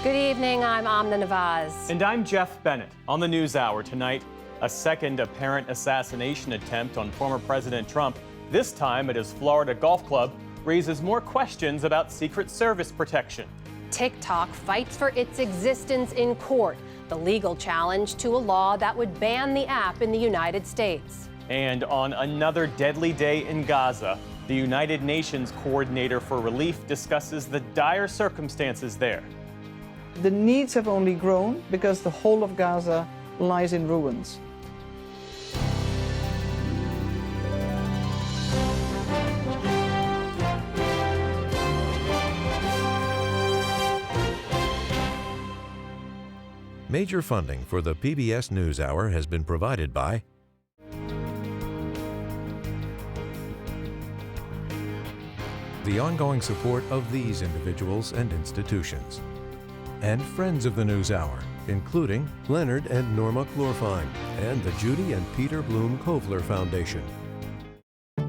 Good evening, I'm Amna Nawaz. And I'm Jeff Bennett. On the NewsHour tonight, a second apparent assassination attempt on former President Trump, this time at his Florida golf club, raises more questions about Secret Service protection. TikTok fights for its existence in court, the legal challenge to a law that would ban the app in the United States. And on another deadly day in Gaza, the United Nations Coordinator for Relief discusses the dire circumstances there. The needs have only grown because the whole of Gaza lies in ruins. Major funding for the PBS NewsHour has been provided by the ongoing support of these individuals and institutions, and friends of the NewsHour, including Leonard and Norma Chlorfine, and the Judy and Peter Bloom Kovler Foundation.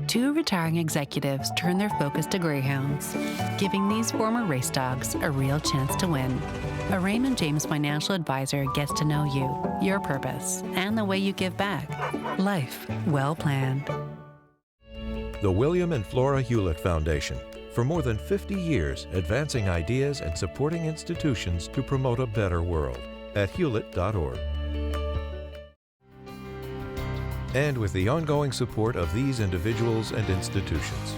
Two retiring executives turn their focus to greyhounds, giving these former race dogs a real chance to win. A Raymond James financial advisor gets to know you, your purpose, and the way you give back. Life well planned. The William and Flora Hewlett Foundation, for more than 50 years advancing ideas and supporting institutions to promote a better world at hewlett.org. And with the ongoing support of these individuals and institutions.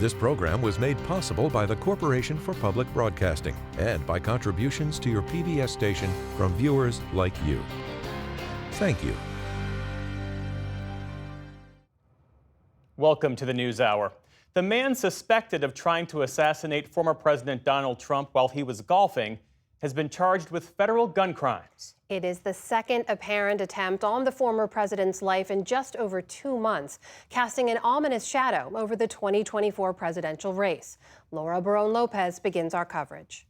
This program was made possible by the Corporation for Public Broadcasting and by contributions to your PBS station from viewers like you. Thank you. Welcome to the NewsHour. The man suspected of trying to assassinate former President Donald Trump while he was golfing has been charged with federal gun crimes. It is the second apparent attempt on the former president's life in just over 2 months, casting an ominous shadow over the 2024 presidential race. Laura Barone-Lopez begins our coverage.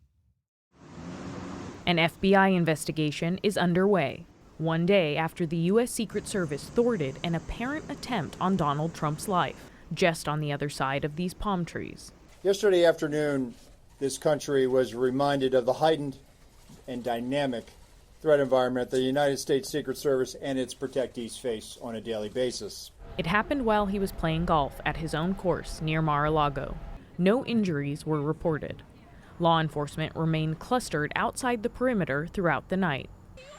An FBI investigation is underway, one day after the U.S. Secret Service thwarted an apparent attempt on Donald Trump's life, just on the other side of these palm trees. Yesterday afternoon, this country was reminded of the heightened and dynamic threat environment the United States Secret Service and its protectees face on a daily basis. It happened while he was playing golf at his own course near Mar-a-Lago. No injuries were reported. Law enforcement remained clustered outside the perimeter throughout the night.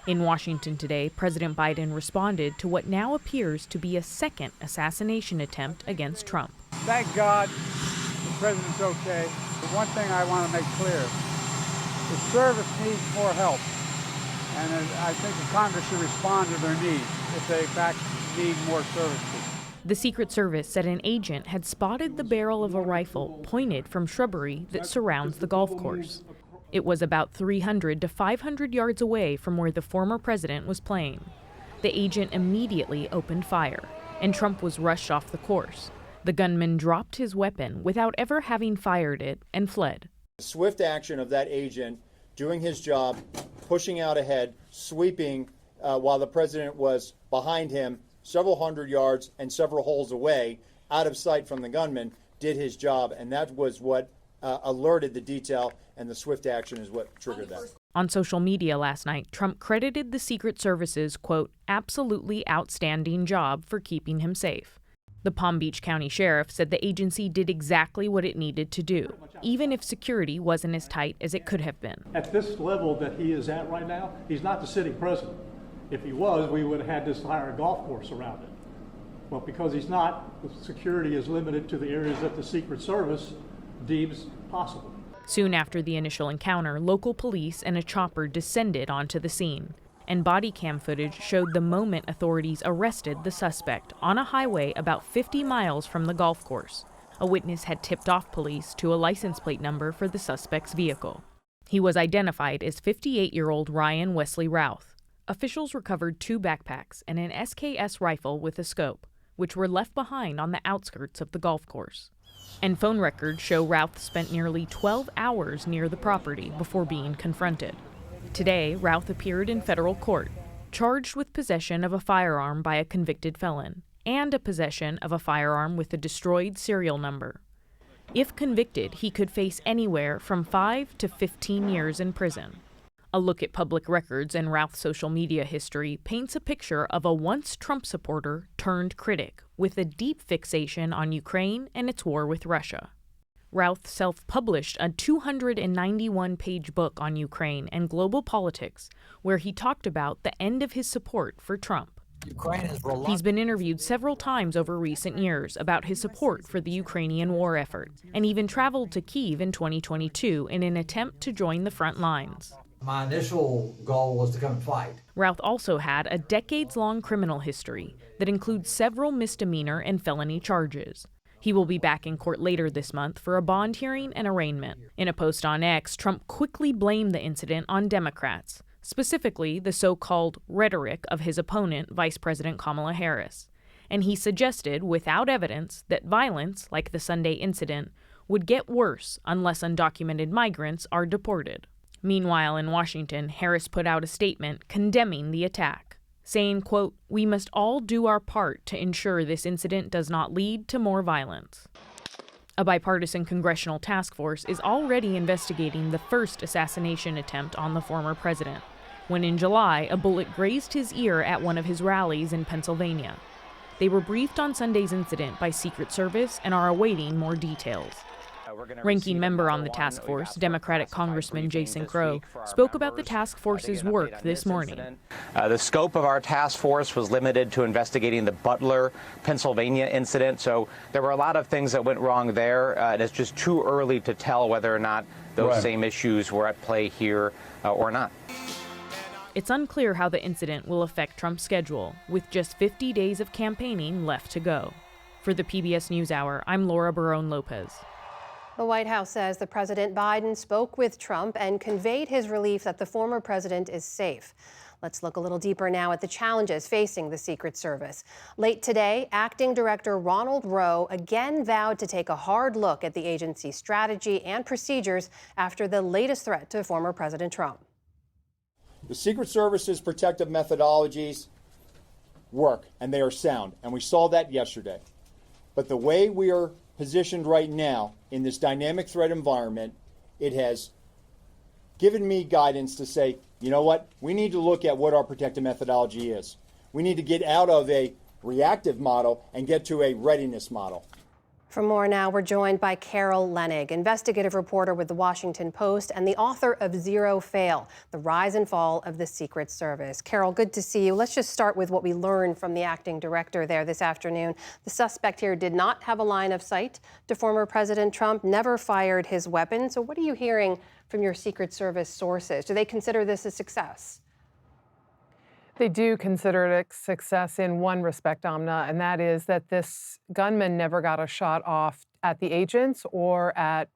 In Washington today, President Biden responded to what now appears to be a second assassination attempt against Trump. Thank God the president's okay. The one thing I want to make clear, the service needs more help. And I think the Congress should respond to their needs if they in fact need more services. The Secret Service said an agent had spotted the barrel of a rifle pointed from shrubbery that surrounds the golf course. It was about 300 to 500 yards away from where the former president was playing. The agent immediately opened fire, and Trump was rushed off the course. The gunman dropped his weapon without ever having fired it and fled. The swift action of that agent doing his job, pushing out ahead, sweeping while the president was behind him several hundred yards and several holes away, out of sight from the gunman, did his job, and that was what alerted the detail, and the swift action is what triggered that. On social media last night, Trump credited the Secret Service's, quote, absolutely outstanding job for keeping him safe. The Palm Beach County Sheriff said the agency did exactly what it needed to do, even if security wasn't as tight as it could have been. At this level that he is at right now, he's not the sitting president. If he was, we would have had this entire golf course around it. Well, because he's not, the security is limited to the areas that the Secret Service deems possible. Soon after the initial encounter, local police and a chopper descended onto the scene. And body cam footage showed the moment authorities arrested the suspect on a highway about 50 miles from the golf course. A witness had tipped off police to a license plate number for the suspect's vehicle. He was identified as 58-year-old Ryan Wesley Routh. Officials recovered 2 backpacks and an SKS rifle with a scope, which were left behind on the outskirts of the golf course. And phone records show Routh spent nearly 12 hours near the property before being confronted. Today, Routh appeared in federal court, charged with possession of a firearm by a convicted felon and a possession of a firearm with a destroyed serial number. If convicted, he could face anywhere from 5 to 15 years in prison. A look at public records and Routh's social media history paints a picture of a once Trump supporter turned critic with a deep fixation on Ukraine and its war with Russia. Routh self-published a 291-page book on Ukraine and global politics, where he talked about the end of his support for Trump. He's been interviewed several times over recent years about his support for the Ukrainian war effort, and even traveled to Kyiv in 2022 in an attempt to join the front lines. My initial goal was to come and fight. Routh also had a decades-long criminal history that includes several misdemeanor and felony charges. He will be back in court later this month for a bond hearing and arraignment. In a post on X, Trump quickly blamed the incident on Democrats, specifically the so-called rhetoric of his opponent, Vice President Kamala Harris. And he suggested, without evidence, that violence, like the Sunday incident, would get worse unless undocumented migrants are deported. Meanwhile, in Washington, Harris put out a statement condemning the attack, saying, quote, "We must all do our part to ensure this incident does not lead to more violence." A bipartisan congressional task force is already investigating the first assassination attempt on the former president, when in July, a bullet grazed his ear at one of his rallies in Pennsylvania. They were briefed on Sunday's incident by Secret Service and are awaiting more details. Ranking member on the task force, Democratic Congressman Jason Crow, spoke about the task force's work this morning. The scope of our task force was limited to investigating the Butler, Pennsylvania incident, so there were a lot of things that went wrong there, and it's just too early to tell whether or not those same issues were at play here or not. It's unclear how the incident will affect Trump's schedule, with just 50 days of campaigning left to go. For the PBS NewsHour, I'm Laura Barone-Lopez. The White House says the President Biden spoke with Trump and conveyed his relief that the former president is safe. Let's look a little deeper now at the challenges facing the Secret Service. Late today, Acting Director Ronald Rowe again vowed to take a hard look at the agency's strategy and procedures after the latest threat to former President Trump. The Secret Service's protective methodologies work, and they are sound, and we saw that yesterday. But the way we are positioned right now in this dynamic threat environment, it has given me guidance to say, you know what, we need to look at what our protective methodology is. We need to get out of a reactive model and get to a readiness model. For more now, we're joined by Carol Leonnig, investigative reporter with The Washington Post and the author of Zero Fail, The Rise and Fall of the Secret Service. Carol, good to see you. Let's just start with what we learned from the acting director there this afternoon. The suspect here did not have a line of sight to former President Trump, never fired his weapon. So what are you hearing from your Secret Service sources? Do they consider this a success? They do consider it a success in one respect, Amna, and that is that this gunman never got a shot off at the agents or at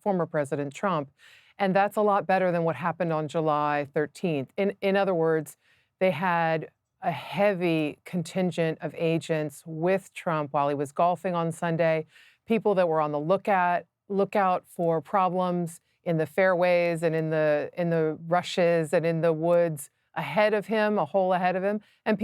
former President Trump. And that's a lot better than what happened on July 13th. In other words, they had a heavy contingent of agents with Trump while he was golfing on Sunday, people that were on the lookout for problems in the fairways and in the rushes and in the woods ahead of him, a hole ahead of him, and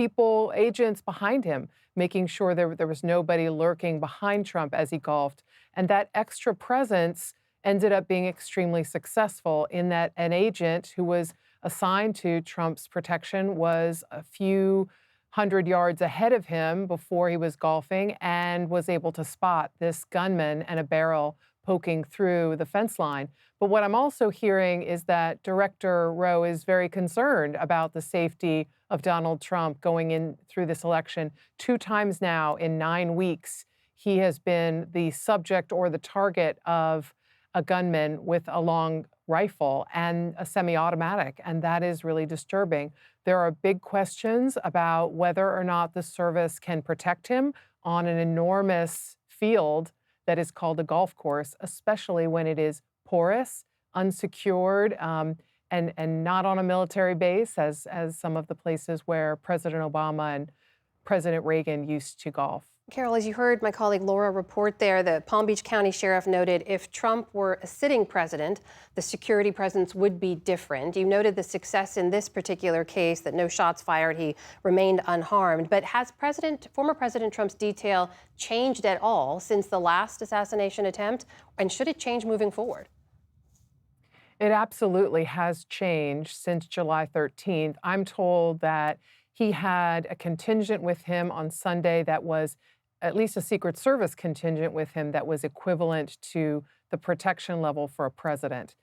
agents behind him, making sure there was nobody lurking behind Trump as he golfed. And that extra presence ended up being extremely successful in that an agent who was assigned to Trump's protection was a few hundred yards ahead of him before he was golfing and was able to spot this gunman and a barrel poking through the fence line. But what I'm also hearing is that Director Rowe is very concerned about the safety of Donald Trump going in through this election. 2 times now in 9 weeks, he has been the subject or the target of a gunman with a long rifle and a semi-automatic, and that is really disturbing. There are big questions about whether or not the service can protect him on an enormous field that is called a golf course, especially when it is porous, unsecured, and not on a military base as some of the places where President Obama and President Reagan used to golf. Carol, as you heard my colleague Laura report there, the Palm Beach County Sheriff noted if Trump were a sitting president, the security presence would be different. You noted the success in this particular case, that no shots fired, he remained unharmed. But has former President Trump's detail changed at all since the last assassination attempt? And should it change moving forward? It absolutely has changed since July 13th. I'm told that he had a contingent with him on Sunday that was at least a Secret Service contingent with him that was equivalent to the protection level for a president.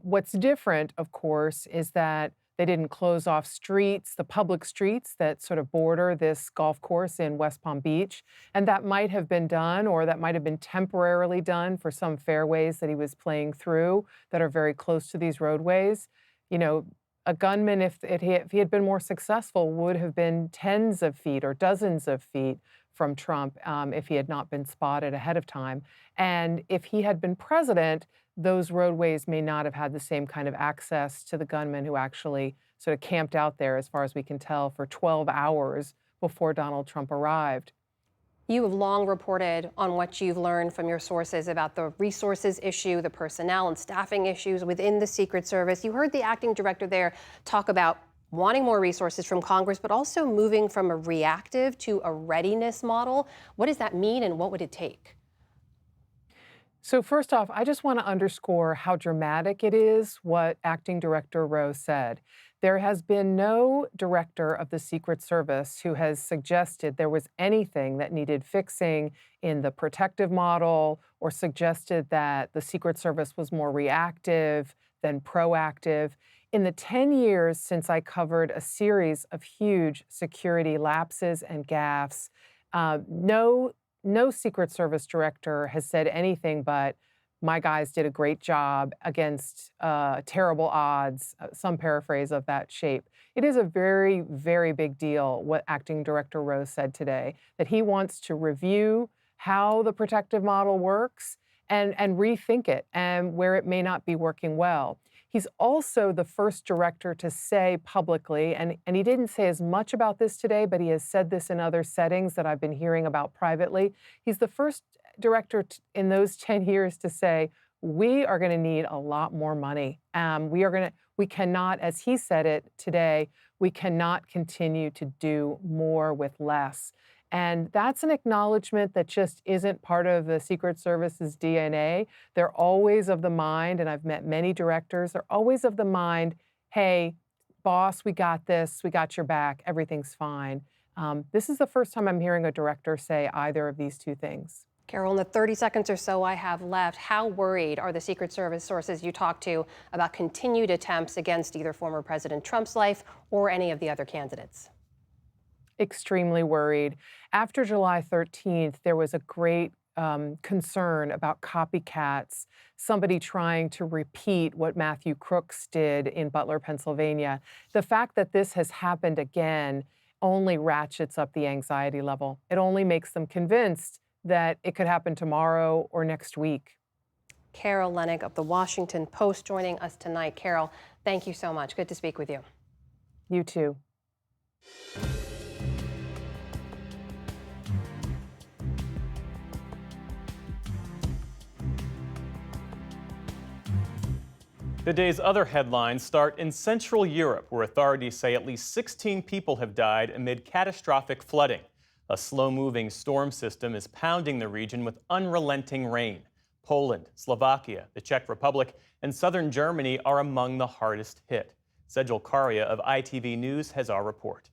What's different, of course, is that they didn't close off streets, the public streets that sort of border this golf course in West Palm Beach. And that might have been done, or that might have been temporarily done for some fairways that he was playing through that are very close to these roadways. You know, a gunman, if he had been more successful, would have been tens of feet or dozens of feet from Trump if he had not been spotted ahead of time. And if he had been president, those roadways may not have had the same kind of access to the gunman who actually sort of camped out there, as far as we can tell, for 12 hours before Donald Trump arrived. You have long reported on what you've learned from your sources about the resources issue, the personnel and staffing issues within the Secret Service. You heard the acting director there talk about wanting more resources from Congress, but also moving from a reactive to a readiness model. What does that mean, and what would it take? So first off, I just want to underscore how dramatic it is what Acting Director Rowe said. There has been no director of the Secret Service who has suggested there was anything that needed fixing in the protective model, or suggested that the Secret Service was more reactive than proactive. In the 10 years since I covered a series of huge security lapses and gaffes, no Secret Service director has said anything but, my guys did a great job against terrible odds, some paraphrase of that shape. It is a very, very big deal what Acting Director Rowe said today, that he wants to review how the protective model works and rethink it, and where it may not be working well. He's also the first director to say publicly, and he didn't say as much about this today, but he has said this in other settings that I've been hearing about privately. He's the first director in those 10 years to say, we are going to need a lot more money. We cannot, as he said it today, we cannot continue to do more with less. And that's an acknowledgement that just isn't part of the Secret Service's DNA. They're always of the mind, and I've met many directors, they're always of the mind, hey, boss, we got this, we got your back, everything's fine. This is the first time I'm hearing a director say either of these two things. Carol, in the 30 seconds or so I have left, how worried are the Secret Service sources you talked to about continued attempts against either former President Trump's life or any of the other candidates? Extremely worried. After July 13th, there was a great concern about copycats, somebody trying to repeat what Matthew Crooks did in Butler, Pennsylvania. The fact that this has happened again only ratchets up the anxiety level. It only makes them convinced that it could happen tomorrow or next week. Carol Leonnig of The Washington Post joining us tonight. Carol, thank you so much. Good to speak with you. You too. The day's other headlines start in Central Europe, where authorities say at least 16 people have died amid catastrophic flooding. A slow-moving storm system is pounding the region with unrelenting rain. Poland, Slovakia, the Czech Republic, and southern Germany are among the hardest hit. Sejal Karia of ITV News has our report.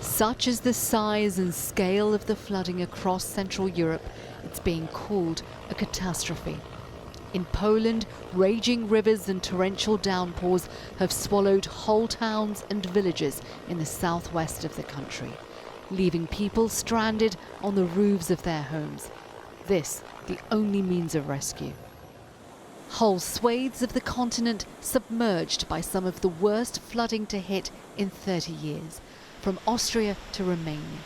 Such is the size and scale of the flooding across Central Europe, it's being called a catastrophe. In Poland, raging rivers and torrential downpours have swallowed whole towns and villages in the southwest of the country, leaving people stranded on the roofs of their homes. This, the only means of rescue. Whole swathes of the continent submerged by some of the worst flooding to hit in 30 years, from Austria to Romania.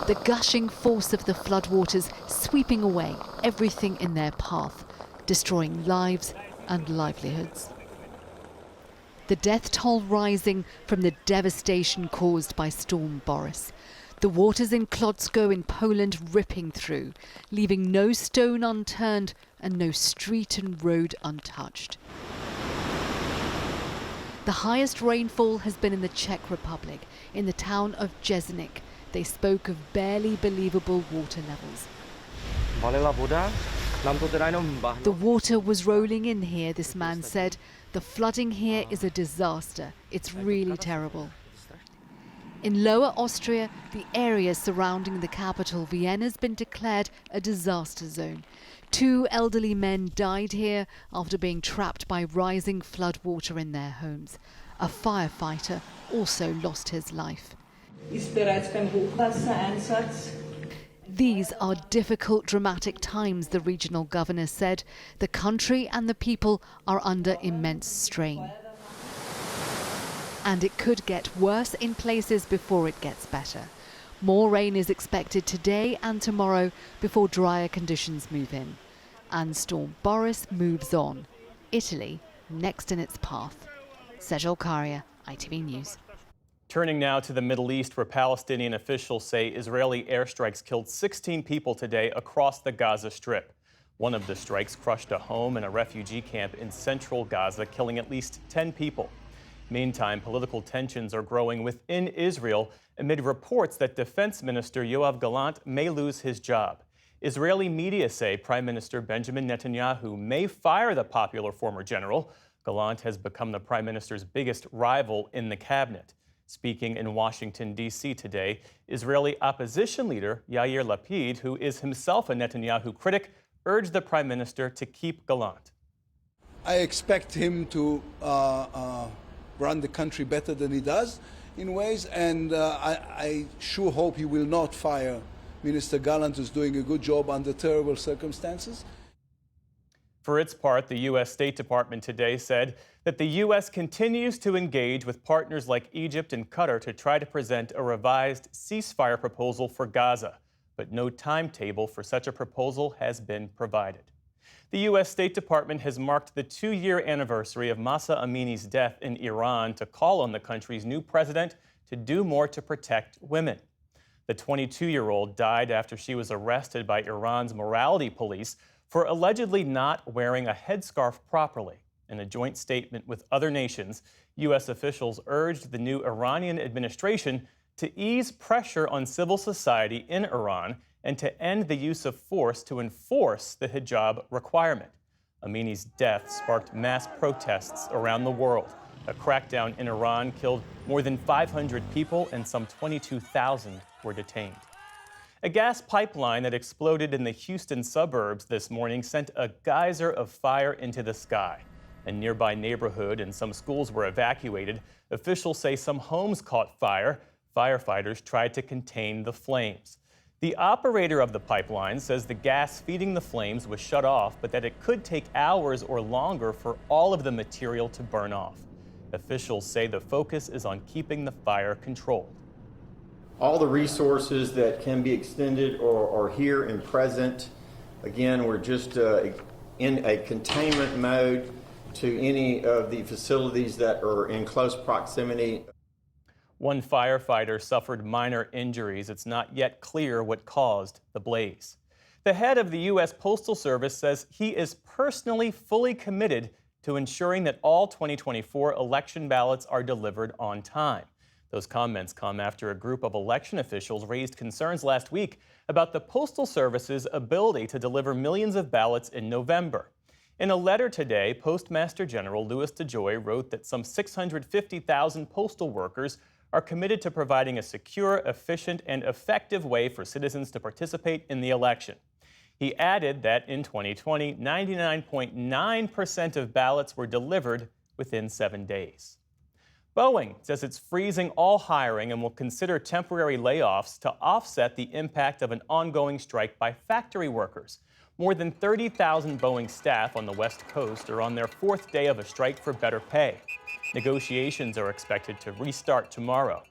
The gushing force of the floodwaters sweeping away everything in their path, destroying lives and livelihoods. The death toll rising from the devastation caused by Storm Boris. The waters in Kłodzko in Poland ripping through, leaving no stone unturned and no street and road untouched. The highest rainfall has been in the Czech Republic, in the town of Jesenik. They spoke of barely believable water levels. The water was rolling in here, this man said. The flooding here is a disaster. It's really terrible. In Lower Austria, the area surrounding the capital, Vienna, has been declared a disaster zone. 2 elderly men died here after being trapped by rising floodwater in their homes. A firefighter also lost his life. These are difficult, dramatic times, the regional governor said. The country and the people are under immense strain. And it could get worse in places before it gets better. More rain is expected today and tomorrow before drier conditions move in. And Storm Boris moves on. Italy next in its path. Sejal Karia, ITV News. Turning now to the Middle East, where Palestinian officials say Israeli airstrikes killed 16 people today across the Gaza Strip. One of the strikes crushed a home and a refugee camp in central Gaza, killing at least 10 people. Meantime, political tensions are growing within Israel amid reports that Defense Minister Yoav Gallant may lose his job. Israeli media say Prime Minister Benjamin Netanyahu may fire the popular former general. Gallant has become the Prime Minister's biggest rival in the cabinet. Speaking in Washington, D.C. today, Israeli opposition leader Yair Lapid, who is himself a Netanyahu critic, urged the Prime Minister to keep Gallant. I expect him to run the country better than he does in ways, and I sure hope he will not fire Minister Gallant, who's doing a good job under terrible circumstances. For its part, the U.S. State Department today said that the U.S. continues to engage with partners like Egypt and Qatar to try to present a revised ceasefire proposal for Gaza, but no timetable for such a proposal has been provided. The U.S. State Department has marked the 2-year anniversary of Mahsa Amini's death in Iran to call on the country's new president to do more to protect women. The 22-year-old died after she was arrested by Iran's morality police for allegedly not wearing a headscarf properly. In a joint statement with other nations, U.S. officials urged the new Iranian administration to ease pressure on civil society in Iran and to end the use of force to enforce the hijab requirement. Amini's death sparked mass protests around the world. A crackdown in Iran killed more than 500 people and some 22,000 were detained. A gas pipeline that exploded in the Houston suburbs this morning sent a geyser of fire into the sky. A nearby neighborhood and some schools were evacuated. Officials say some homes caught fire. Firefighters tried to contain the flames. The operator of the pipeline says the gas feeding the flames was shut off, but that it could take hours or longer for all of the material to burn off. Officials say the focus is on keeping the fire controlled. All the resources that can be extended are here and present. Again, we're just in a containment mode to any of the facilities that are in close proximity. One firefighter suffered minor injuries. It's not yet clear what caused the blaze. The head of the U.S. Postal Service says he is personally fully committed to ensuring that all 2024 election ballots are delivered on time. Those comments come after a group of election officials raised concerns last week about the Postal Service's ability to deliver millions of ballots in November. In a letter today, Postmaster General Louis DeJoy wrote that some 650,000 postal workers are committed to providing a secure, efficient, and effective way for citizens to participate in the election. He added that in 2020, 99.9% of ballots were delivered within 7 days. Boeing says it's freezing all hiring and will consider temporary layoffs to offset the impact of an ongoing strike by factory workers. More than 30,000 Boeing staff on the West Coast are on their 4th day of a strike for better pay. Negotiations are expected to restart tomorrow.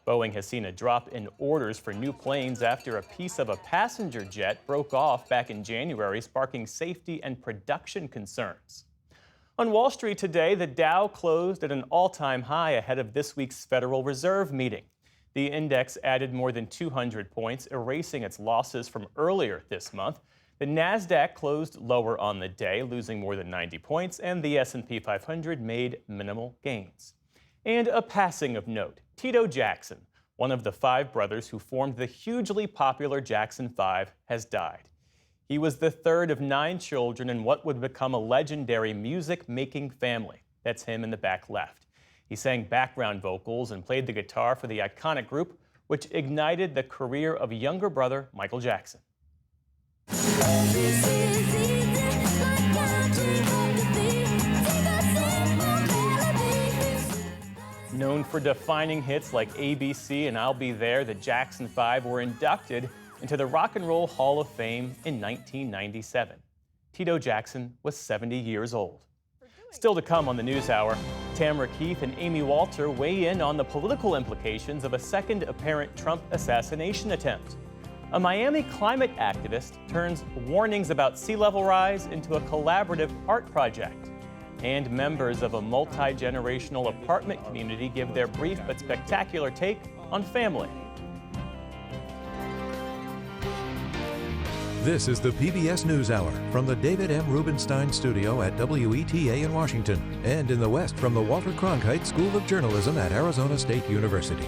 Boeing has seen a drop in orders for new planes after a piece of a passenger jet broke off back in January, sparking safety and production concerns. On Wall Street today, the Dow closed at an all-time high ahead of this week's Federal Reserve meeting. The index added more than 200 points, erasing its losses from earlier this month. The Nasdaq closed lower on the day, losing more than 90 points, and the S&P 500 made minimal gains. And a passing of note, Tito Jackson, one of the five brothers who formed the hugely popular Jackson 5, has died. He was the third of 9 children in what would become a legendary music-making family. That's him in the back left. He sang background vocals and played the guitar for the iconic group, which ignited the career of younger brother Michael Jackson. Known for defining hits like ABC and I'll Be There, the Jackson 5 were inducted into the Rock and Roll Hall of Fame in 1997. Tito Jackson was 70 years old. Still to come on the NewsHour, Tamara Keith and Amy Walter weigh in on the political implications of a second apparent Trump assassination attempt. A Miami climate activist turns warnings about sea level rise into a collaborative art project. And members of a multi-generational apartment community give their brief but spectacular take on family. This is the PBS NewsHour from the David M. Rubenstein Studio at WETA in Washington, and in the West from the Walter Cronkite School of Journalism at Arizona State University.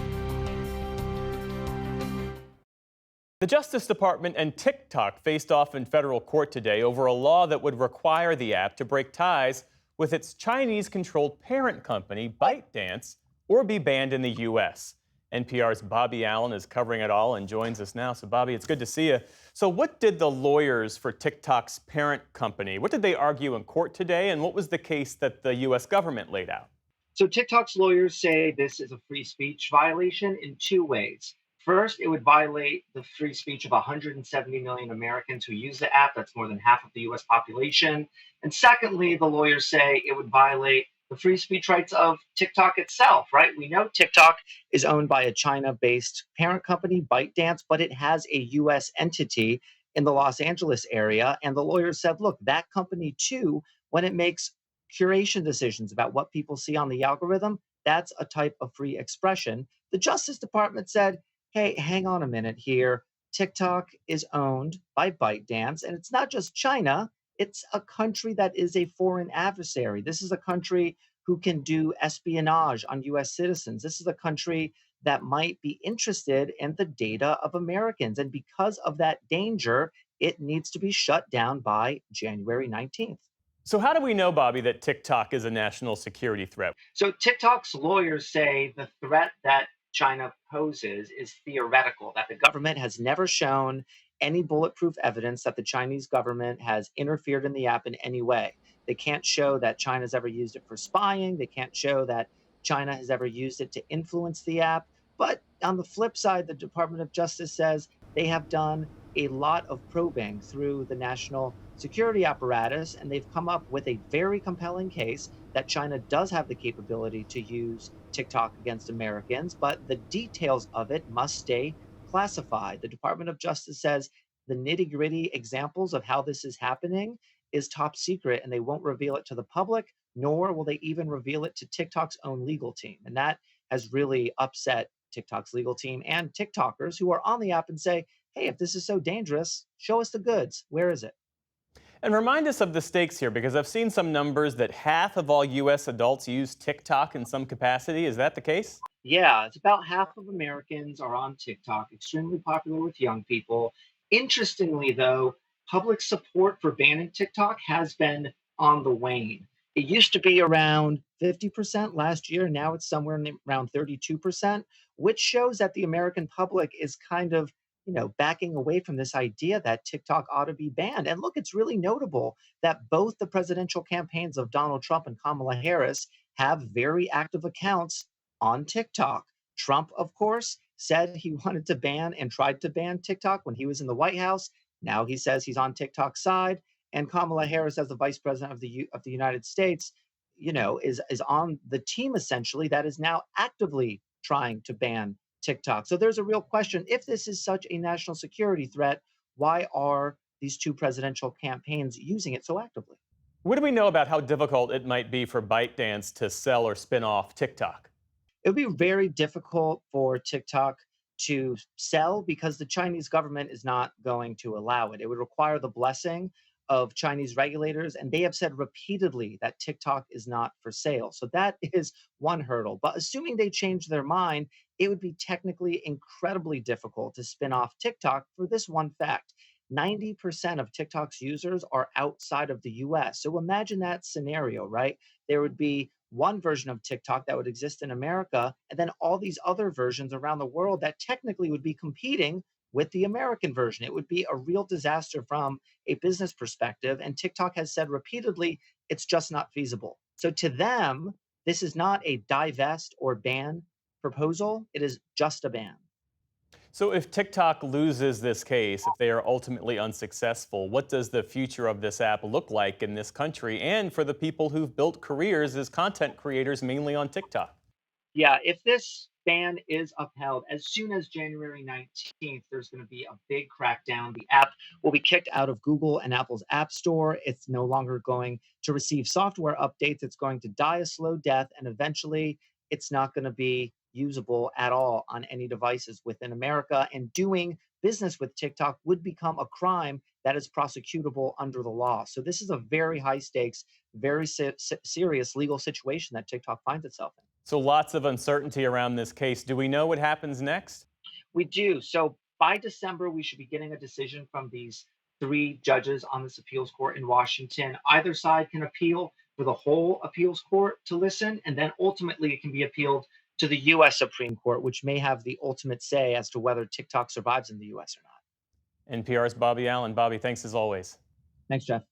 The Justice Department and TikTok faced off in federal court today over a law that would require the app to break ties with its Chinese-controlled parent company, ByteDance, or be banned in the U.S. NPR's Bobby Allen is covering it all and joins us now. So, Bobby, it's good to see you. So what did the lawyers for TikTok's parent company, what did they argue in court today, and what was the case that the U.S. government laid out? So TikTok's lawyers say this is a free speech violation in 2 ways. First, it would violate the free speech of 170 million Americans who use the app. That's more than half of the U.S. population. And secondly, the lawyers say it would violate the free speech rights of TikTok itself, right? We know TikTok is owned by a China-based parent company, ByteDance, but it has a U.S. entity in the Los Angeles area. And the lawyers said, look, that company too, when it makes curation decisions about what people see on the algorithm, that's a type of free expression. The Justice Department said, hey, hang on a minute here. TikTok is owned by ByteDance, and it's not just China. It's a country that is a foreign adversary. This is a country who can do espionage on U.S. citizens. This is a country that might be interested in the data of Americans. And because of that danger, it needs to be shut down by January 19th. So how do we know, Bobby, that TikTok is a national security threat? So TikTok's lawyers say the threat that China poses is theoretical, that the government has never shown any bulletproof evidence that the Chinese government has interfered in the app in any way. They can't show that China's ever used it for spying. They can't show that China has ever used it to influence the app. But on the flip side, the Department of Justice says they have done a lot of probing through the national security apparatus, and they've come up with a very compelling case that China does have the capability to use TikTok against Americans, but the details of it must stay classified. The Department of Justice says the nitty-gritty examples of how this is happening is top secret, and they won't reveal it to the public, nor will they even reveal it to TikTok's own legal team. And that has really upset TikTok's legal team and TikTokers who are on the app and say, hey, if this is so dangerous, show us the goods. Where is it? And remind us of the stakes here, because I've seen some numbers that half of all U.S. adults use TikTok in some capacity. Is that the case? Yeah, it's about half of Americans are on TikTok, extremely popular with young people. Interestingly, though, public support for banning TikTok has been on the wane. It used to be around 50% last year. Now it's somewhere around 32%, which shows that the American public is kind of backing away from this idea that TikTok ought to be banned. And look, it's really notable that both the presidential campaigns of Donald Trump and Kamala Harris have very active accounts on TikTok. Trump, of course, said he wanted to ban and tried to ban TikTok when he was in the White House. Now he says he's on TikTok's side. And Kamala Harris, as the vice president of the United States, is on the team essentially that is now actively trying to ban TikTok. So there's a real question. If this is such a national security threat, why are these two presidential campaigns using it so actively? What do we know about how difficult it might be for ByteDance to sell or spin off TikTok? It would be very difficult for TikTok to sell because the Chinese government is not going to allow it. It would require the blessing of Chinese regulators, and they have said repeatedly that TikTok is not for sale. So that is one hurdle. But assuming they change their mind, it would be technically incredibly difficult to spin off TikTok for this one fact. 90% of TikTok's users are outside of the US. So imagine that scenario, right? There would be one version of TikTok that would exist in America, and then all these other versions around the world that technically would be competing with the American version. It would be a real disaster from a business perspective. And TikTok has said repeatedly, it's just not feasible. So to them, this is not a divest or ban proposal. It is just a ban. So if TikTok loses this case, if they are ultimately unsuccessful, what does the future of this app look like in this country and for the people who've built careers as content creators mainly on TikTok? Yeah, if this ban is upheld, as soon as January 19th, there's going to be a big crackdown. The app will be kicked out of Google and Apple's App Store. It's no longer going to receive software updates. It's going to die a slow death, and eventually it's not going to be usable at all on any devices within America. And doing business with TikTok would become a crime that is prosecutable under the law. So this is a very high stakes, very serious legal situation that TikTok finds itself in. So lots of uncertainty around this case. Do we know what happens next? We do. So by December, we should be getting a decision from these 3 judges on this appeals court in Washington. Either side can appeal for the whole appeals court to listen, and then ultimately it can be appealed to the U.S. Supreme Court, which may have the ultimate say as to whether TikTok survives in the U.S. or not. NPR's Bobby Allen. Bobby, thanks as always. Thanks, Jeff.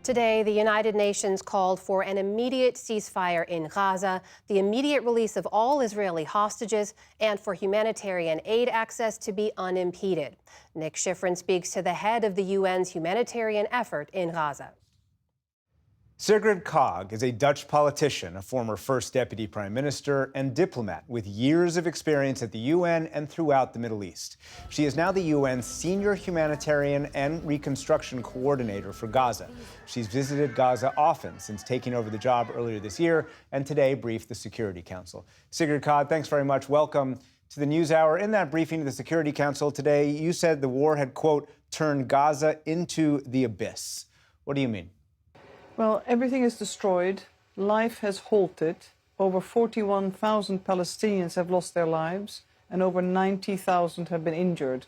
Today, the United Nations called for an immediate ceasefire in Gaza, the immediate release of all Israeli hostages, and for humanitarian aid access to be unimpeded. Nick Schifrin speaks to the head of the UN's humanitarian effort in Gaza. Sigrid Kaag is a Dutch politician, a former first deputy prime minister, and diplomat with years of experience at the UN and throughout the Middle East. She is now the UN's senior humanitarian and reconstruction coordinator for Gaza. She's visited Gaza often since taking over the job earlier this year, and today briefed the Security Council. Sigrid Kaag, thanks very much. Welcome to the NewsHour. In that briefing to the Security Council today, you said the war had, quote, turned Gaza into the abyss. What do you mean? Well, everything is destroyed. Life has halted. Over 41,000 Palestinians have lost their lives, and over 90,000 have been injured.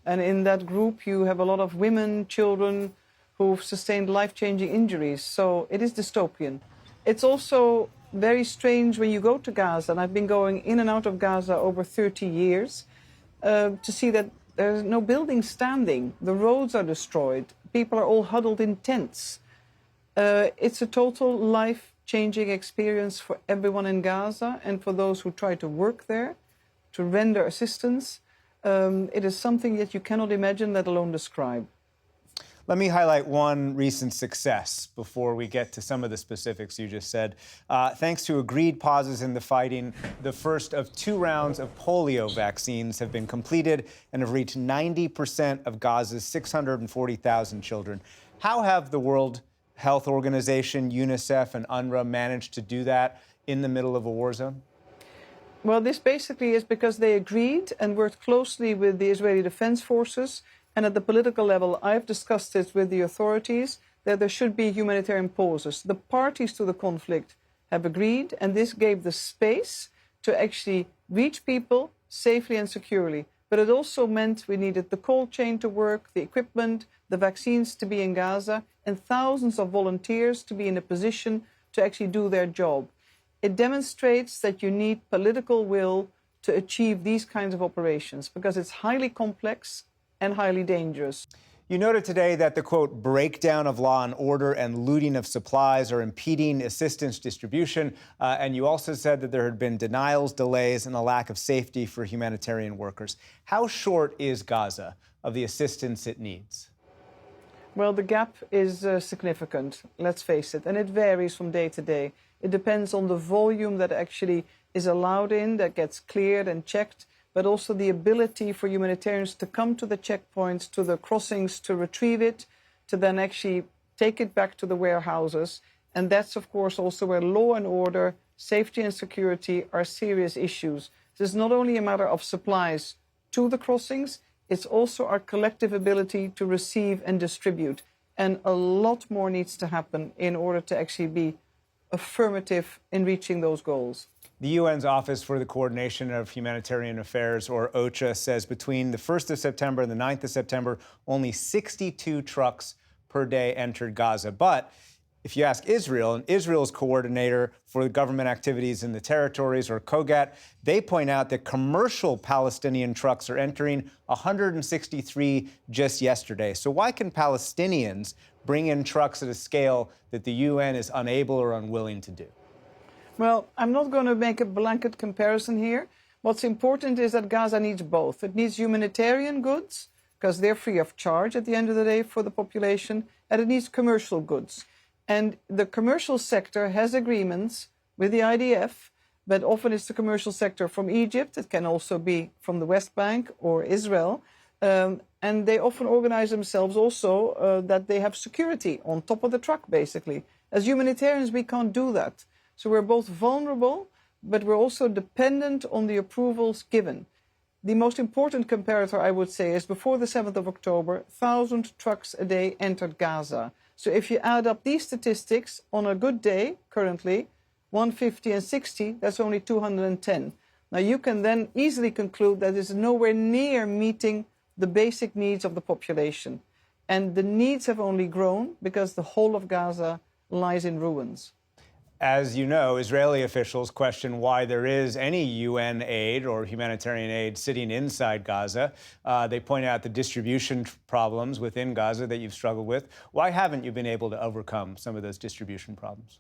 And in that group, you have a lot of women, children who've sustained life-changing injuries. So it is dystopian. It's also very strange when you go to Gaza, and I've been going in and out of Gaza over 30 years, to see that there's no building standing. The roads are destroyed. People are all huddled in tents. It's a total life-changing experience for everyone in Gaza and for those who try to work there, to render assistance. It is something that you cannot imagine, let alone describe. Let me highlight one recent success before we get to some of the specifics you just said. Thanks to agreed pauses in the fighting, the first of 2 rounds of polio vaccines have been completed and have reached 90% of Gaza's 640,000 children. How have the World Health Organization, UNICEF, and UNRWA managed to do that in the middle of a war zone? Well, this basically is because they agreed and worked closely with the Israeli Defense Forces. And at the political level, I've discussed this with the authorities, that there should be humanitarian pauses. The parties to the conflict have agreed, and this gave the space to actually reach people safely and securely. But it also meant we needed the cold chain to work, the equipment, the vaccines to be in Gaza, and thousands of volunteers to be in a position to actually do their job. It demonstrates that you need political will to achieve these kinds of operations because it's highly complex and highly dangerous. You noted today that the, quote, breakdown of law and order and looting of supplies are impeding assistance distribution. And you also said that there had been denials, delays, and a lack of safety for humanitarian workers. How short is Gaza of the assistance it needs? Well, the gap is significant, let's face it, and it varies from day to day. It depends on the volume that actually is allowed in, that gets cleared and checked, but also the ability for humanitarians to come to the checkpoints, to the crossings, to retrieve it, to then actually take it back to the warehouses. And that's, of course, also where law and order, safety and security are serious issues. This is not only a matter of supplies to the crossings, it's also our collective ability to receive and distribute. And a lot more needs to happen in order to actually be affirmative in reaching those goals. The UN's Office for the Coordination of Humanitarian Affairs, or OCHA, says between the 1st of September and the 9th of September, only 62 trucks per day entered Gaza. But if you ask Israel, and Israel's coordinator for government activities in the territories, or COGAT, they point out that commercial Palestinian trucks are entering 163 just yesterday. So why can Palestinians bring in trucks at a scale that the UN is unable or unwilling to do? Well, I'm not going to make a blanket comparison here. What's important is that Gaza needs both. It needs humanitarian goods, because they're free of charge at the end of the day for the population, and it needs commercial goods. And the commercial sector has agreements with the IDF, but often it's the commercial sector from Egypt. It can also be from the West Bank or Israel. And they often organize themselves also that they have security on top of the truck, basically. As humanitarians, we can't do that. So we're both vulnerable, but we're also dependent on the approvals given. The most important comparator, I would say, is before the 7th of October, 1,000 trucks a day entered Gaza. So if you add up these statistics, on a good day, currently, 150 and 60, that's only 210. Now you can then easily conclude that it's nowhere near meeting the basic needs of the population. And the needs have only grown because the whole of Gaza lies in ruins. As you know, Israeli officials question why there is any UN aid or humanitarian aid sitting inside Gaza. They point out the distribution problems within Gaza that you've struggled with. Why haven't you been able to overcome some of those distribution problems?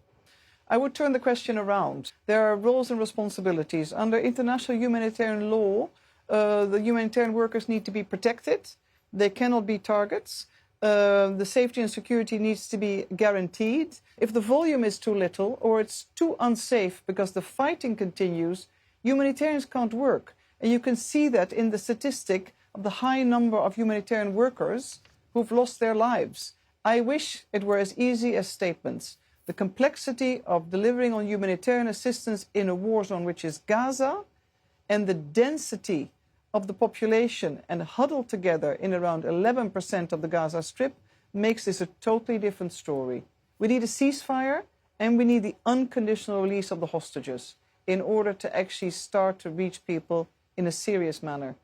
I would turn the question around. There are roles and responsibilities. Under international humanitarian law, the humanitarian workers need to be protected. They cannot be targets. The safety and security needs to be guaranteed. If the volume is too little or it's too unsafe because the fighting continues, humanitarians can't work. And you can see that in the statistic of the high number of humanitarian workers who've lost their lives. I wish it were as easy as statements. The complexity of delivering on humanitarian assistance in a war zone, which is Gaza, and the density of the population and huddled together in around 11% of the Gaza Strip makes this a totally different story. We need a ceasefire and we need the unconditional release of the hostages in order to actually start to reach people in a serious manner.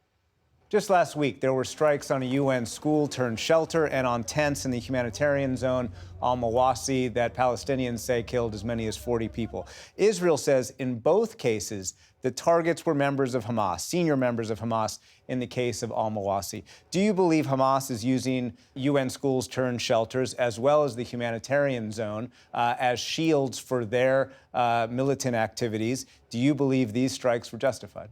Just last week, there were strikes on a UN school turned shelter and on tents in the humanitarian zone al-Mawasi that Palestinians say killed as many as 40 people. Israel says in both cases, the targets were members of Hamas, senior members of Hamas in the case of al-Mawasi. Do you believe Hamas is using UN schools turned shelters as well as the humanitarian zone as shields for their militant activities? Do you believe these strikes were justified?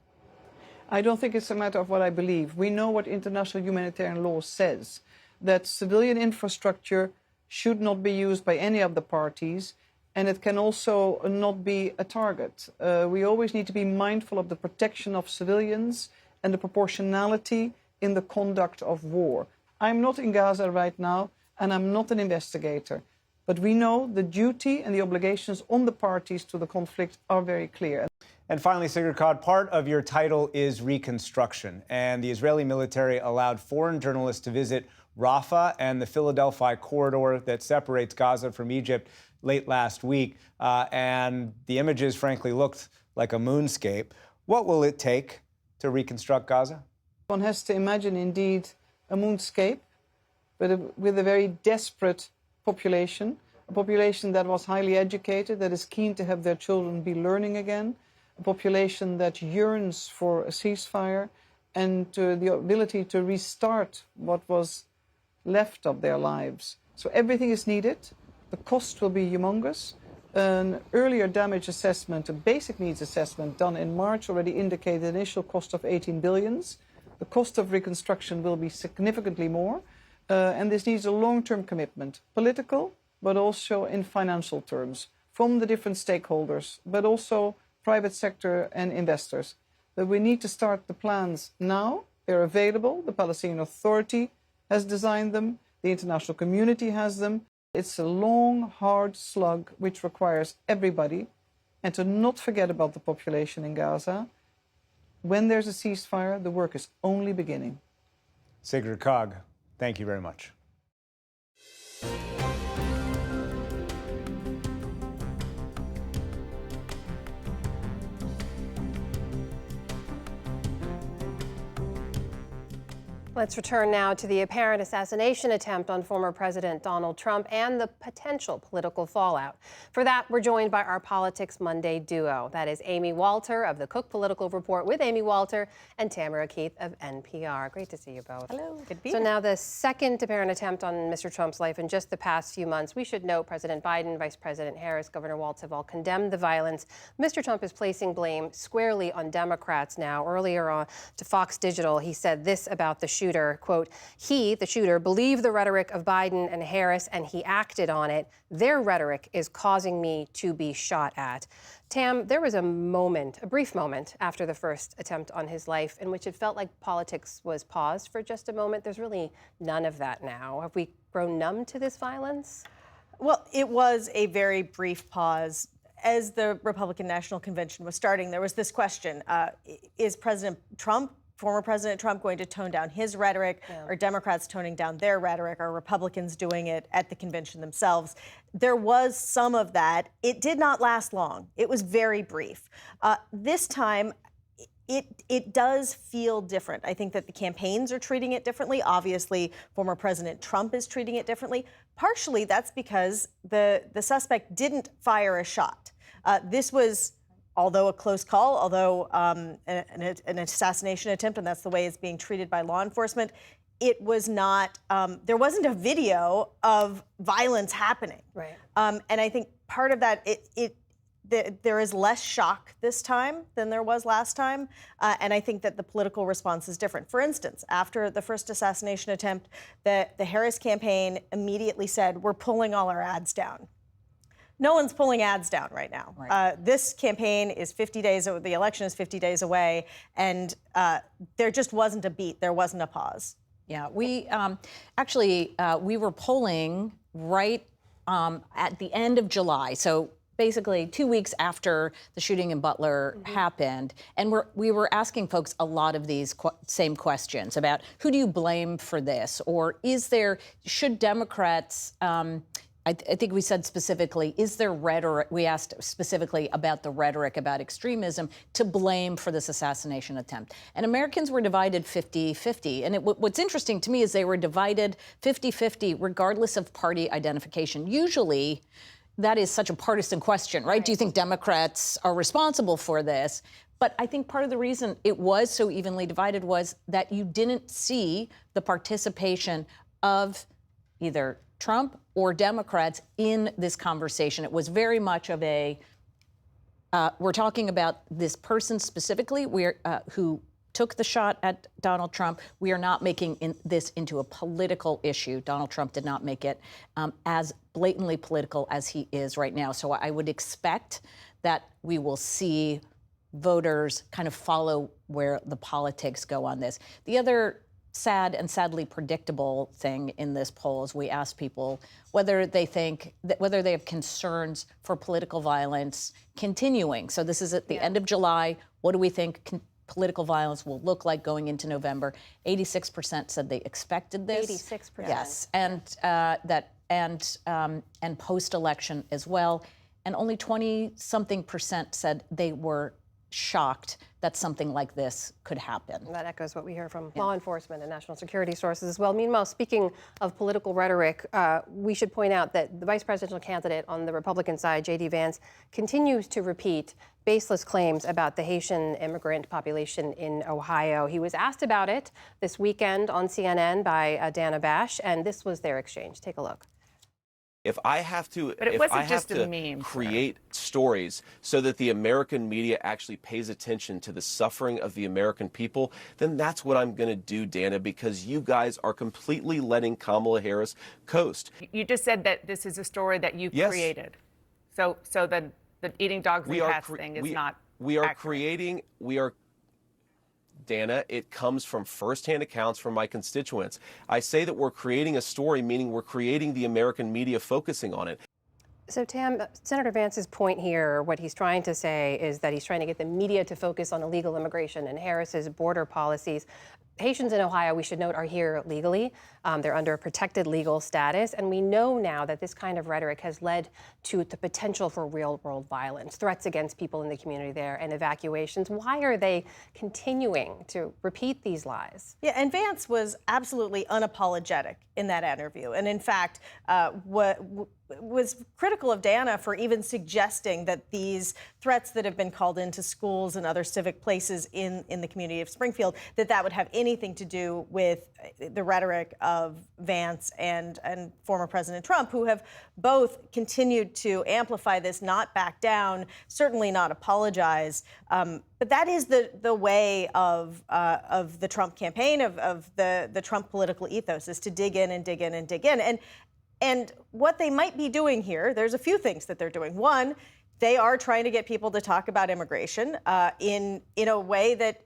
I don't think it's a matter of what I believe. We know what international humanitarian law says, that civilian infrastructure should not be used by any of the parties, and it can also not be a target. We always need to be mindful of the protection of civilians and the proportionality in the conduct of war. I'm not in Gaza right now, and I'm not an investigator, but we know the duty and the obligations on the parties to the conflict are very clear. And finally, Sigrid Kaag, part of your title is reconstruction, and the Israeli military allowed foreign journalists to visit Rafah and the Philadelphia corridor that separates Gaza from Egypt late last week, and the images, frankly, looked like a moonscape. What will it take to reconstruct Gaza? One has to imagine, indeed, a moonscape, but with a very desperate population, a population that was highly educated, that is keen to have their children be learning again, a population that yearns for a ceasefire and the ability to restart what was left of their lives. So everything is needed. The cost will be humongous. An earlier damage assessment, a basic needs assessment done in March already indicated an initial cost of 18 billion. The cost of reconstruction will be significantly more. And this needs a long-term commitment, political, but also in financial terms. from the different stakeholders, but also private sector and investors. But we need to start the plans now. They're available. The Palestinian Authority has designed them. The international community has them. It's a long, hard slug which requires everybody, and to not forget about the population in Gaza. When there's a ceasefire, the work is only beginning. Sigrid Kaag, thank you very much. Let's return now to the apparent assassination attempt on former President Donald Trump and the potential political fallout. For that, we're joined by our Politics Monday duo. That is Amy Walter of the Cook Political Report with Amy Walter and Tamara Keith of NPR. Great to see you both. Hello, good to be So here. now the second apparent attempt on Mr. Trump's life in just the past few months. We should note President Biden, Vice President Harris, Governor Walz have all condemned the violence. Mr. Trump is placing blame squarely on Democrats now. Earlier on to Fox Digital, he said this about the shooter, quote, he, the shooter, believed the rhetoric of Biden and Harris and he acted on it. Their rhetoric is causing me to be shot at. Tam, there was a moment, a brief moment after the first attempt on his life in which it felt like politics was paused for just a moment. There's really none of that now. Have we grown numb to this violence? Well, it was a very brief pause. As the Republican National Convention was starting, there was this question, is former President Trump going to tone down his rhetoric? Are Democrats toning down their rhetoric? Are Republicans doing it at the convention themselves? There was some of that. It did not last long. It was very brief. This time, it does feel different. I think that the campaigns are treating it differently. Obviously, former President Trump is treating it differently. Partially, that's because the suspect didn't fire a shot. This was, although a close call, although an assassination attempt, and that's the way it's being treated by law enforcement, it was not, there wasn't a video of violence happening. Right. And I think part of that, there is less shock this time than there was last time. And I think that the political response is different. For instance, after the first assassination attempt, the Harris campaign immediately said, we're pulling all our ads down. No one's pulling ads down right now. Right. This campaign is 50 days, the election is 50 days away, and there just wasn't a beat. There wasn't a pause. Yeah, we we were polling right at the end of July. So basically 2 weeks after the shooting in Butler happened. And we were asking folks a lot of these same questions about who do you blame for this? Or should Democrats, I think we said specifically, is there rhetoric? We asked specifically about the rhetoric about extremism to blame for this assassination attempt. And Americans were divided 50-50. And what's interesting to me is they were divided 50-50 regardless of party identification. Usually, that is such a partisan question, right? Do you think Democrats are responsible for this? But I think part of the reason it was so evenly divided was that you didn't see the participation of either Trump or Democrats in this conversation. It was very much of we're talking about this person specifically who took the shot at Donald Trump. We are not making this into a political issue. Donald Trump did not make it as blatantly political as he is right now. So I would expect that we will see voters kind of follow where the politics go on this. The other sad and sadly predictable thing in this poll is we asked people whether they have concerns for political violence continuing. So this is at the end of July. What do we think political violence will look like going into November? 86% said they expected this. 86%. Yes, and post-election as well. And only 20-something% said they were shocked that something like this could happen. That echoes what we hear from law enforcement and national security sources as well. Meanwhile, speaking of political rhetoric, we should point out that the vice presidential candidate on the Republican side, J.D. Vance, continues to repeat baseless claims about the Haitian immigrant population in Ohio. He was asked about it this weekend on CNN by Dana Bash, and this was their exchange. Take a look. If I have to, but it wasn't just a meme, create stories so that the American media actually pays attention to the suffering of the American people, then that's what I'm going to do, Dana, because you guys are completely letting Kamala Harris coast. You just said that this is a story that you created. So the eating dogs and cats thing is not accurate. Dana, it comes from firsthand accounts from my constituents. I say that we're creating a story, meaning we're creating the American media focusing on it. So, Tam, Senator Vance's point here, what he's trying to say is that he's trying to get the media to focus on illegal immigration and Harris's border policies. Haitians in Ohio, we should note, are here legally. They're under a protected legal status. And we know now that this kind of rhetoric has led to the potential for real-world violence, threats against people in the community there, and evacuations. Why are they continuing to repeat these lies? Yeah, and Vance was absolutely unapologetic in that interview. And in fact, was critical of Dana for even suggesting that these threats that have been called into schools and other civic places in the community of Springfield, that would have anything to do with the rhetoric of Vance and former President Trump, who have both continued to amplify this, not back down, certainly not apologize. But that is the way of the Trump campaign, of the Trump political ethos, is to dig in and dig in and dig in. And what they might be doing here, there's a few things that they're doing. One, they are trying to get people to talk about immigration in a way that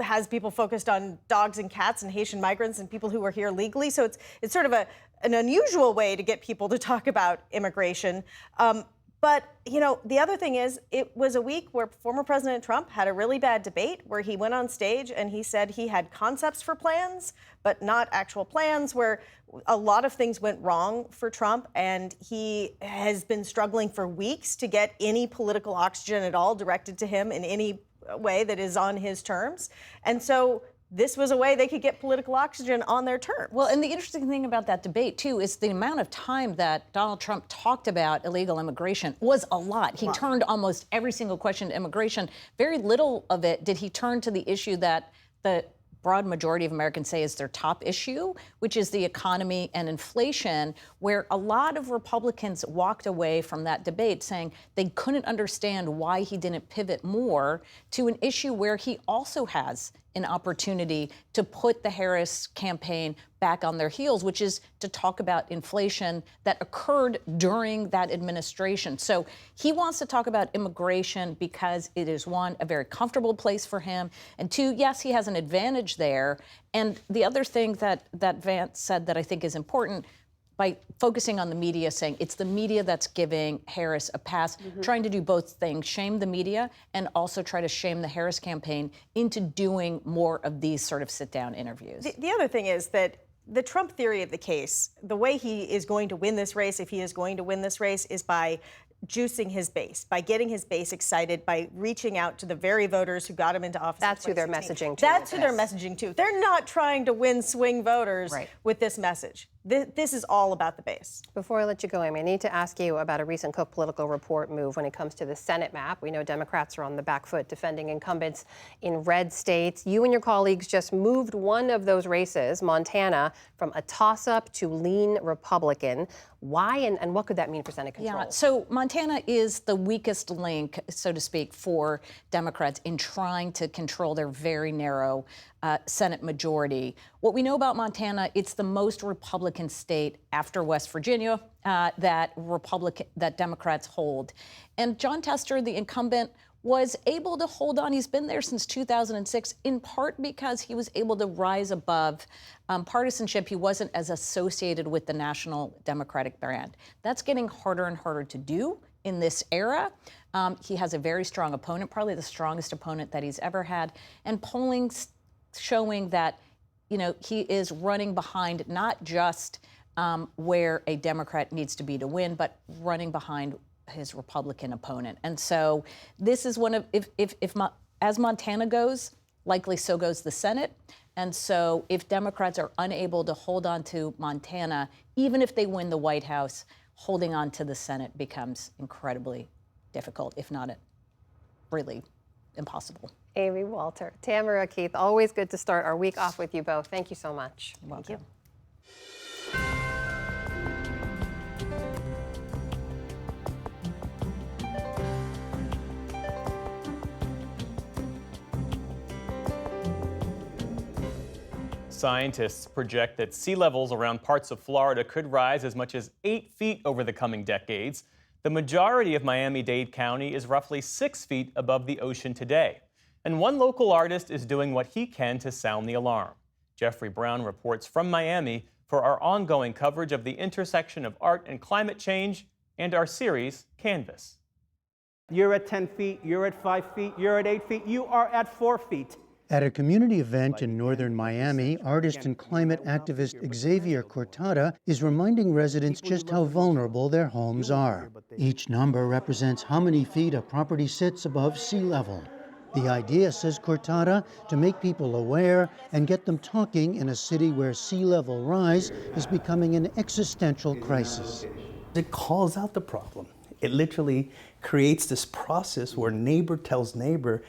has people focused on dogs and cats and Haitian migrants and people who are here legally. So it's sort of an unusual way to get people to talk about immigration. But, the other thing is, it was a week where former President Trump had a really bad debate where he went on stage and he said he had concepts for plans, but not actual plans, where a lot of things went wrong for Trump. And he has been struggling for weeks to get any political oxygen at all directed to him in any way that is on his terms. And so this was a way they could get political oxygen on their terms. Well, and the interesting thing about that debate, too, is the amount of time that Donald Trump talked about illegal immigration was a lot. He turned almost every single question to immigration. Very little of it did he turn to the issue that the broad majority of Americans say is their top issue, which is the economy and inflation, where a lot of Republicans walked away from that debate saying they couldn't understand why he didn't pivot more to an issue where he also has an opportunity to put the Harris campaign back on their heels, which is to talk about inflation that occurred during that administration. So he wants to talk about immigration because it is, one, a very comfortable place for him, and two, yes, he has an advantage there. And the other thing that Vance said that I think is important, by focusing on the media, saying it's the media that's giving Harris a pass, trying to do both things, shame the media and also try to shame the Harris campaign into doing more of these sort of sit-down interviews. The other thing is that the Trump theory of the case, the way he is going to win this race, if he is going to win this race, is by juicing his base, by getting his base excited, by reaching out to the very voters who got him into office. That's who they're messaging to. That's who they're messaging to. They're not trying to win swing voters with this message. This is all about the base. Before I let you go, Amy, I need to ask you about a recent Cook Political Report move when it comes to the Senate map. We know Democrats are on the back foot defending incumbents in red states. You and your colleagues just moved one of those races, Montana, from a toss-up to lean Republican. Why and what could that mean for Senate control? Yeah, so Montana is the weakest link, so to speak, for Democrats in trying to control their very narrow Senate majority. What we know about Montana, it's the most Republican state after West Virginia that Democrats hold. And Jon Tester, the incumbent, was able to hold on. He's been there since 2006, in part because he was able to rise above partisanship. He wasn't as associated with the National Democratic brand. That's getting harder and harder to do in this era. He has a very strong opponent, probably the strongest opponent that he's ever had. And polling showing that, he is running behind not just where a Democrat needs to be to win, but running behind his Republican opponent. And so this is one of, as Montana goes, likely so goes the Senate. And so if Democrats are unable to hold on to Montana, even if they win the White House, holding on to the Senate becomes incredibly difficult, if not really impossible. Amy Walter, Tamara Keith, always good to start our week off with you both. Thank you so much. You're welcome. Thank you. Scientists project that sea levels around parts of Florida could rise as much as 8 feet over the coming decades. The majority of Miami-Dade County is roughly 6 feet above the ocean today. And one local artist is doing what he can to sound the alarm. Jeffrey Brown reports from Miami for our ongoing coverage of the intersection of art and climate change and our series, Canvas. You're at 10 feet, you're at 5 feet, you're at 8 feet, you are at 4 feet. At a community event in northern Miami, artist and climate activist Xavier Cortada is reminding residents just how vulnerable their homes are. Each number represents how many feet a property sits above sea level. The idea, says Cortada, to make people aware and get them talking in a city where sea level rise is becoming an existential crisis. It calls out the problem. It literally creates this process where neighbor tells neighbor,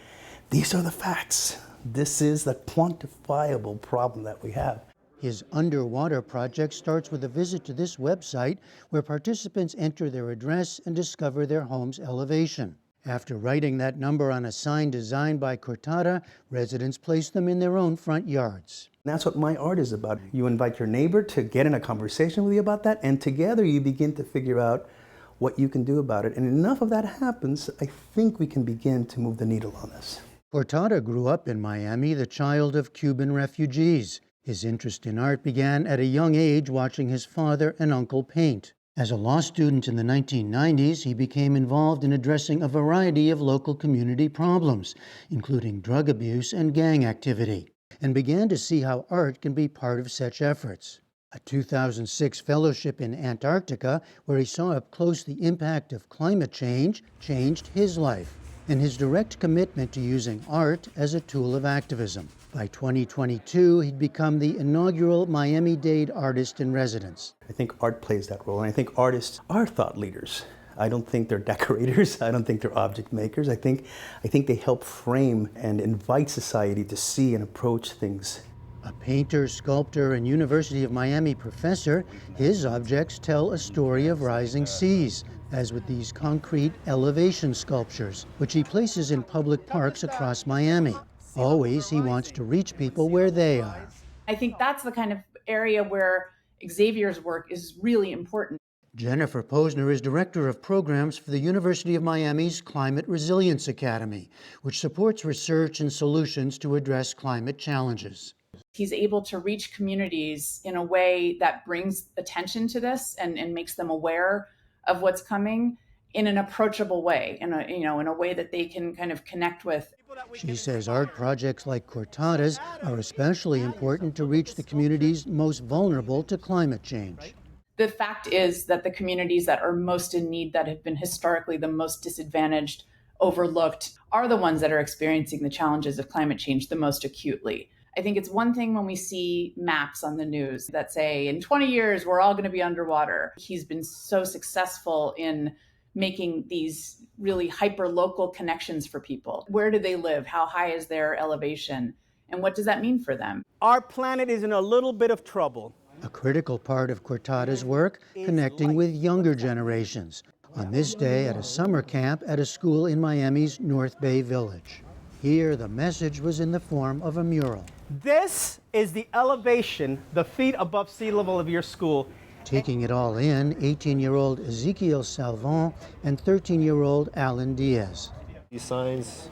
these are the facts. This is the quantifiable problem that we have. His underwater project starts with a visit to this website where participants enter their address and discover their home's elevation. After writing that number on a sign designed by Cortada, residents place them in their own front yards. That's what my art is about. You invite your neighbor to get in a conversation with you about that, and together you begin to figure out what you can do about it. And enough of that happens, I think we can begin to move the needle on this. Cortada grew up in Miami, the child of Cuban refugees. His interest in art began at a young age watching his father and uncle paint. As a law student in the 1990s, he became involved in addressing a variety of local community problems, including drug abuse and gang activity, and began to see how art can be part of such efforts. A 2006 fellowship in Antarctica, where he saw up close the impact of climate change, changed his life, and his direct commitment to using art as a tool of activism. By 2022, he'd become the inaugural Miami-Dade artist in residence. I think art plays that role, and I think artists are thought leaders. I don't think they're decorators. I don't think they're object makers. I think they help frame and invite society to see and approach things. A painter, sculptor, and University of Miami professor, his objects tell a story of rising seas, as with these concrete elevation sculptures, which he places in public parks across Miami. Always, he wants to reach people where they are. I think that's the kind of area where Xavier's work is really important. Jennifer Posner is Director of Programs for the University of Miami's Climate Resilience Academy, which supports research and solutions to address climate challenges. He's able to reach communities in a way that brings attention to this and makes them aware of what's coming in an approachable way, in a way that they can kind of connect with. She says art projects like Cortada's are especially important to reach the communities most vulnerable to climate change. The fact is that the communities that are most in need, that have been historically the most disadvantaged, overlooked, are the ones that are experiencing the challenges of climate change the most acutely. I think it's one thing when we see maps on the news that say, in 20 years, we're all going to be underwater. He's been so successful in making these really hyper-local connections for people. Where do they live? How high is their elevation? And what does that mean for them? Our planet is in a little bit of trouble. A critical part of Cortada's work, connecting with younger generations. On this day at a summer camp at a school in Miami's North Bay Village. Here, the message was in the form of a mural. This is the elevation, the feet above sea level of your school. Taking it all in, 18-year-old Ezekiel Salvon and 13-year-old Alan Diaz. These signs,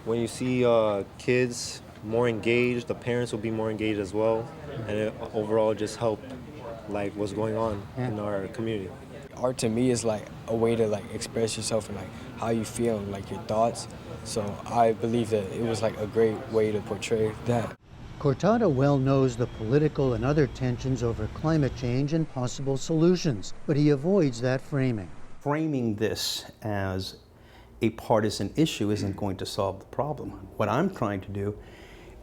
when you see kids more engaged, the parents will be more engaged as well, and it overall just help like what's going on in our community. Art to me is like a way to like express yourself and like how you feel, like your thoughts. So I believe that it was like a great way to portray that. Cortada well knows the political and other tensions over climate change and possible solutions, but he avoids that framing. Framing this as a partisan issue isn't going to solve the problem. What I'm trying to do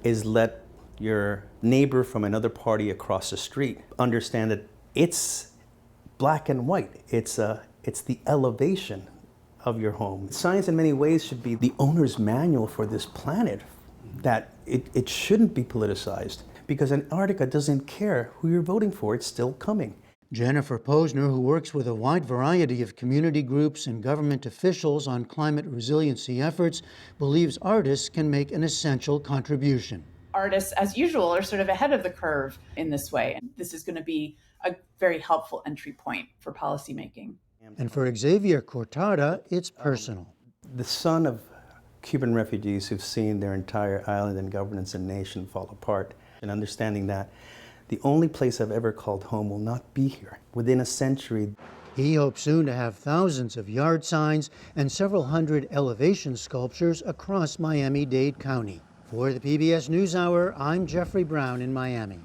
is let your neighbor from another party across the street understand that it's black and white. It's the elevation of your home. Science in many ways should be the owner's manual for this planet, that it shouldn't be politicized, because Antarctica doesn't care who you're voting for, it's still coming. Jennifer Posner, who works with a wide variety of community groups and government officials on climate resiliency efforts, believes artists can make an essential contribution. Artists, as usual, are sort of ahead of the curve in this way. And this is going to be a very helpful entry point for policymaking. And for Xavier Cortada, it's personal. The son of Cuban refugees who've seen their entire island and governance and nation fall apart, and understanding that the only place I've ever called home will not be here. Within a century. He hopes soon to have thousands of yard signs and several hundred elevation sculptures across Miami-Dade County. For the PBS NewsHour, I'm Jeffrey Brown in Miami.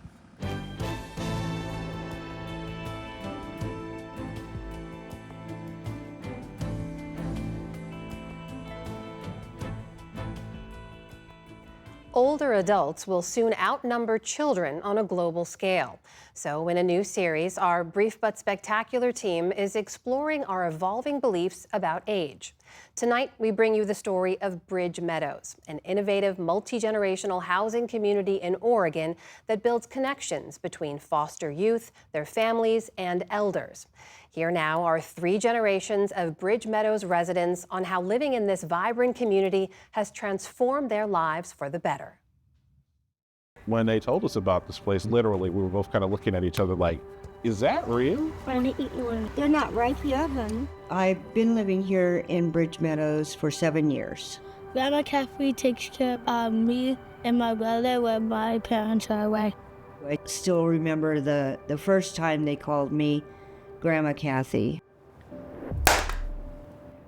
Older adults will soon outnumber children on a global scale. So in a new series, our brief but spectacular team is exploring our evolving beliefs about age. Tonight, we bring you the story of Bridge Meadows, an innovative multi-generational housing community in Oregon that builds connections between foster youth, their families, and elders. Here now are 3 generations of Bridge Meadows residents on how living in this vibrant community has transformed their lives for the better. When they told us about this place, literally, we were both kind of looking at each other like, is that real? They're not right here, honey. I've been living here in Bridge Meadows for 7 years. Grandma Kathy takes care of me and my brother when my parents are away. I still remember the first time they called me Grandma Kathy.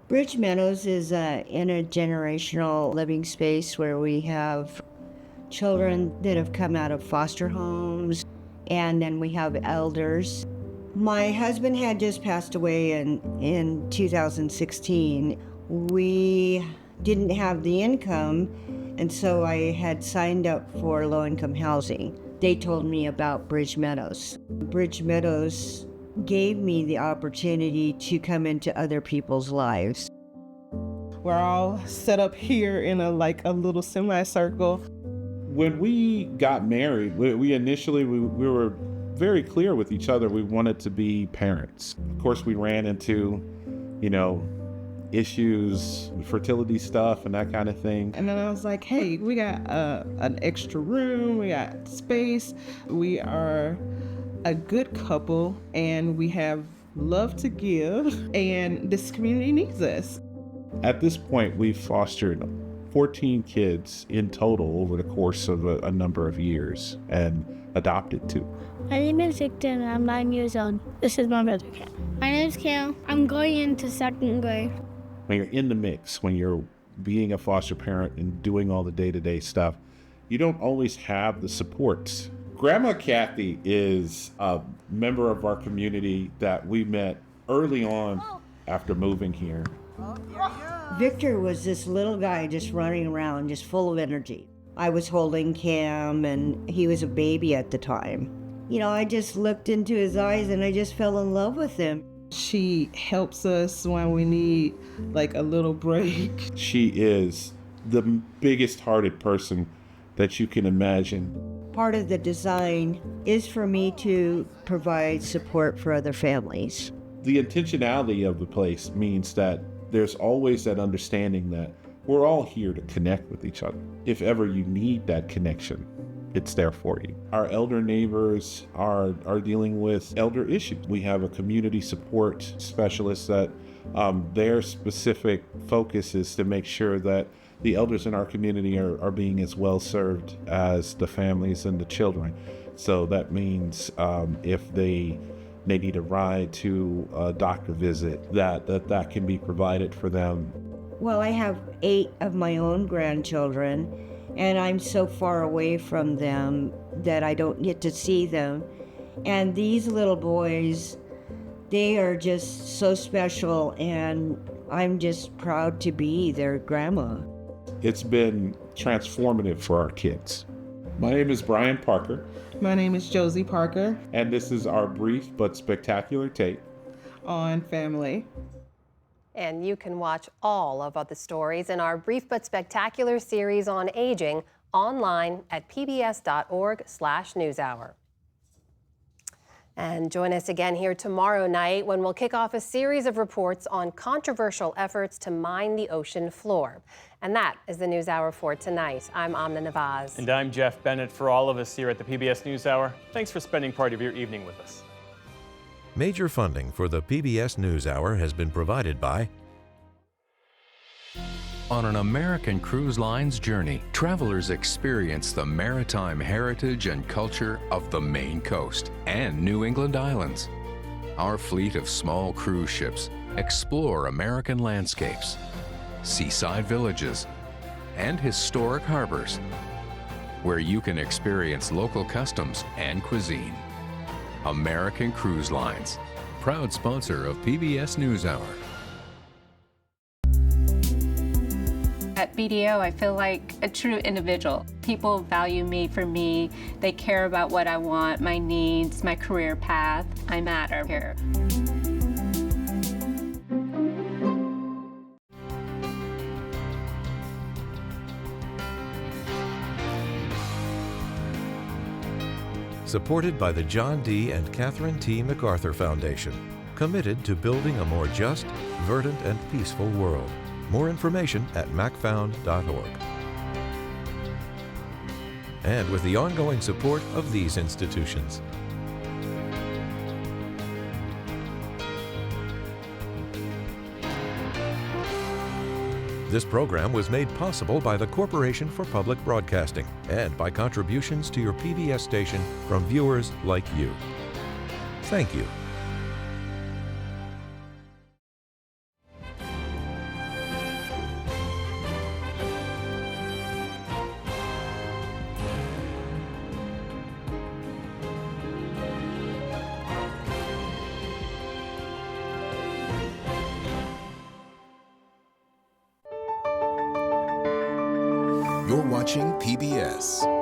Bridge Meadows is an intergenerational living space where we have children that have come out of foster homes, and then we have elders. My husband had just passed away in 2016. We didn't have the income, and so I had signed up for low-income housing. They told me about Bridge Meadows. Bridge Meadows gave me the opportunity to come into other people's lives. We're all set up here in a little semicircle. When we got married, we initially were very clear with each other we wanted to be parents. Of course, we ran into, issues, fertility stuff and that kind of thing. And then I was like, hey, we got an extra room, we got space, we are a good couple, and we have love to give, and this community needs us. At this point, we've fostered 14 kids in total over the course of a number of years, and adopted 2. My name is Victor and I'm 9 years old. This is my brother Cam. My name is Cam. I'm going into 2nd grade. When you're in the mix, when you're being a foster parent and doing all the day-to-day stuff, you don't always have the supports. Grandma Kathy is a member of our community that we met early on after moving here. Victor was this little guy just running around, just full of energy. I was holding Cam, and he was a baby at the time. I just looked into his eyes and I just fell in love with him. She helps us when we need a little break. She is the biggest hearted person that you can imagine. Part of the design is for me to provide support for other families. The intentionality of the place means that there's always that understanding that we're all here to connect with each other. If ever you need that connection, it's there for you. Our elder neighbors are dealing with elder issues. We have a community support specialist that their specific focus is to make sure that the elders in our community are being as well served as the families and the children. So that means if they need a ride to a doctor visit, that can be provided for them. Well, I have 8 of my own grandchildren, and I'm so far away from them that I don't get to see them. And these little boys, they are just so special, and I'm just proud to be their grandma. It's been transformative for our kids. My name is Brian Parker. My name is Josie Parker. And this is our brief but spectacular take on family. And you can watch all of the stories in our brief but spectacular series on aging online at pbs.org/newshour. And join us again here tomorrow night when we'll kick off a series of reports on controversial efforts to mine the ocean floor. And that is the NewsHour for tonight. I'm Amna Nawaz. And I'm Jeff Bennett. For all of us here at the PBS NewsHour, thanks for spending part of your evening with us. Major funding for the PBS NewsHour has been provided by On an American Cruise Line's journey, travelers experience the maritime heritage and culture of the Maine coast and New England islands. Our fleet of small cruise ships explore American landscapes, seaside villages, and historic harbors, where you can experience local customs and cuisine. American Cruise Lines, proud sponsor of PBS NewsHour. At BDO, I feel like a true individual. People value me for me. They care about what I want, my needs, my career path. I matter here. Supported by the John D. and Catherine T. MacArthur Foundation, committed to building a more just, verdant, and peaceful world. More information at macfound.org. And with the ongoing support of these institutions. This program was made possible by the Corporation for Public Broadcasting and by contributions to your PBS station from viewers like you. Thank you. You're watching PBS.